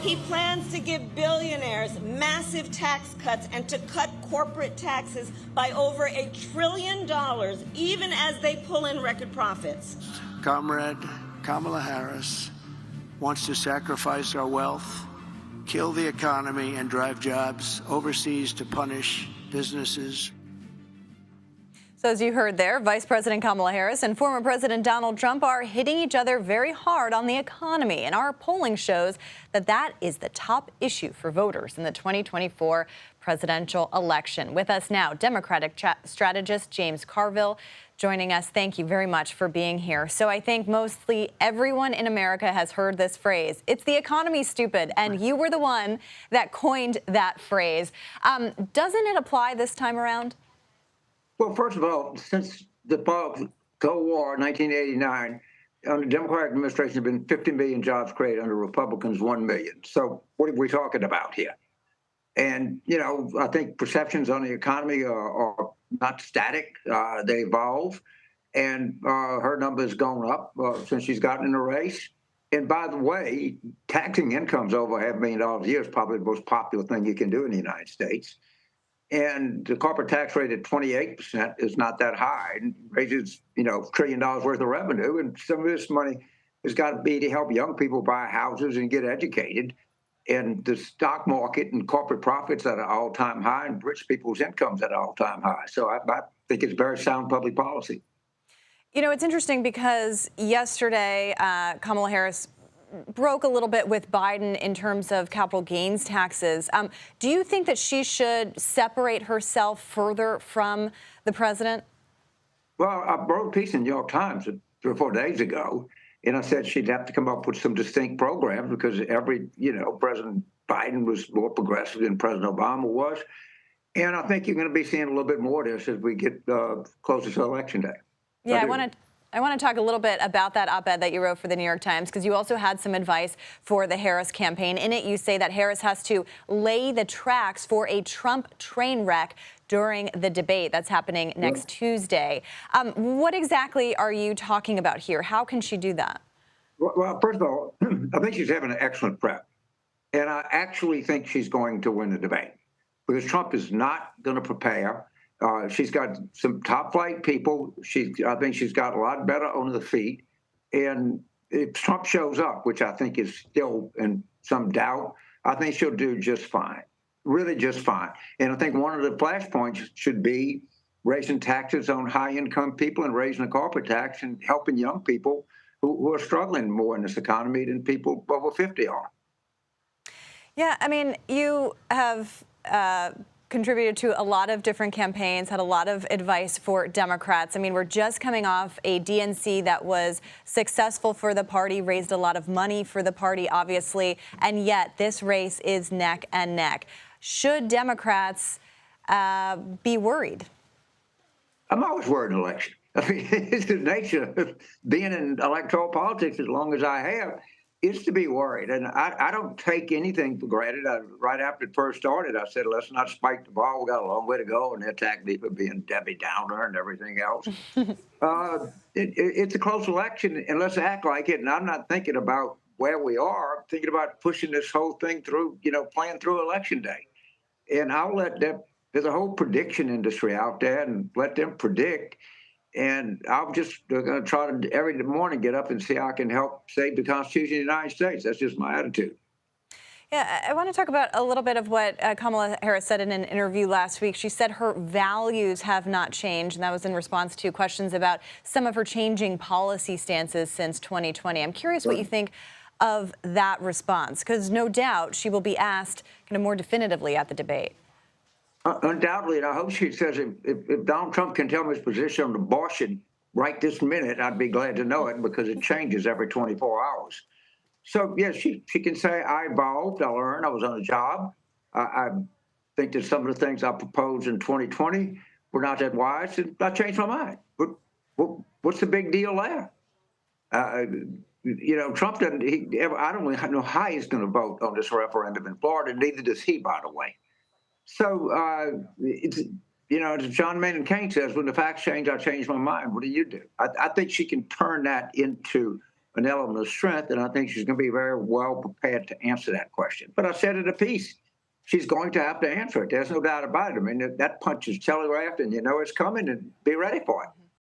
He plans to give billionaires massive tax cuts and to cut corporate taxes by over $1 trillion, even as they pull in record profits. Comrade Kamala Harris wants to sacrifice our wealth, kill the economy, and drive jobs overseas to punish businesses. So as you heard there, Vice President Kamala Harris and former President Donald Trump are hitting each other very hard on the economy. And our polling shows that that is the top issue for voters in the 2024 presidential election. With us now, Democratic strategist James Carville joining us. Thank you very much for being here. So I think mostly everyone in America has heard this phrase. It's the economy, stupid. And you were the one that coined that phrase. Doesn't it apply this time around? Well, first of all, since the Cold War, 1989, under the Democratic administration, there have been 50 million jobs created. Under Republicans, 1 million. So what are we talking about here? And, you know, I think perceptions on the economy are not static. They evolve. And her number has gone up since she's gotten in the race. And by the way, taxing incomes over $500 million a year is probably the most popular thing you can do in the United States. And the corporate tax rate at 28% is not that high. It raises, $1 trillion worth of revenue. And some of this money has got to be to help young people buy houses and get educated. And the stock market and corporate profits at an all-time high, and rich people's incomes at an all-time high. So I think it's very sound public policy. You know, it's interesting because yesterday, Kamala Harris broke a little bit with Biden in terms of capital gains taxes. Do you think that she should separate herself further from the president? Well, I wrote a piece in the New York Times 3 or 4 days ago, and I said she'd have to come up with some distinct programs because President Biden was more progressive than President Obama was. And I think you're going to be seeing a little bit more of this as we get closer to Election Day. Yeah, I want to talk a little bit about that op-ed that you wrote for the New York Times, because you also had some advice for the Harris campaign. In it, you say that Harris has to lay the tracks for a Trump train wreck during the debate that's happening next Tuesday. What exactly are you talking about here? How can she do that? Well, first of all, I think she's having an excellent prep. And I actually think she's going to win the debate because Trump is not going to prepare. She's got some top-flight people. I think she's got a lot better on the feet. And if Trump shows up, which I think is still in some doubt, I think she'll do just fine, really just fine. And I think one of the flashpoints should be raising taxes on high-income people and raising the corporate tax and helping young people who are struggling more in this economy than people over 50 are. Yeah, I mean, you have contributed to a lot of different campaigns, had a lot of advice for Democrats. I mean, we're just coming off a DNC that was successful for the party, raised a lot of money for the party, obviously, and yet this race is neck and neck. Should Democrats be worried? I'm always worried in election. I mean, it's the nature of being in electoral politics as long as I have, is to be worried. And I don't take anything for granted. Right after it first started, I said, let's not spike the ball. We got a long way to go. And they attacked me for being Debbie Downer and everything else. It's a close election, and let's act like it. And I'm not thinking about where we are. I'm thinking about pushing this whole thing through, playing through Election Day. And I'll let them, there's a whole prediction industry out there, and let them predict. And I'm just going to try to every morning get up and see how I can help save the Constitution of the United States. That's just my attitude. Yeah, I want to talk about a little bit of what Kamala Harris said in an interview last week. She said her values have not changed, and that was in response to questions about some of her changing policy stances since 2020. I'm curious what you think of that response, because no doubt she will be asked kind of more definitively at the debate. Undoubtedly, and I hope she says if Donald Trump can tell me his position on abortion right this minute, I'd be glad to know it because it changes every 24 hours. So, yes, she can say, I evolved, I learned, I was on a job. I think that some of the things I proposed in 2020 were not that wise, and I changed my mind. But what's the big deal there? Trump doesn't, I don't know how he's going to vote on this referendum in Florida, neither does he, by the way. So, as John Maynard Keynes says, when the facts change, I change my mind. What do you do? I think she can turn that into an element of strength, and I think she's going to be very well prepared to answer that question. But I said in a piece, she's going to have to answer it. There's no doubt about it. I mean, that punch is telegraphed, and you know it's coming, and be ready for it.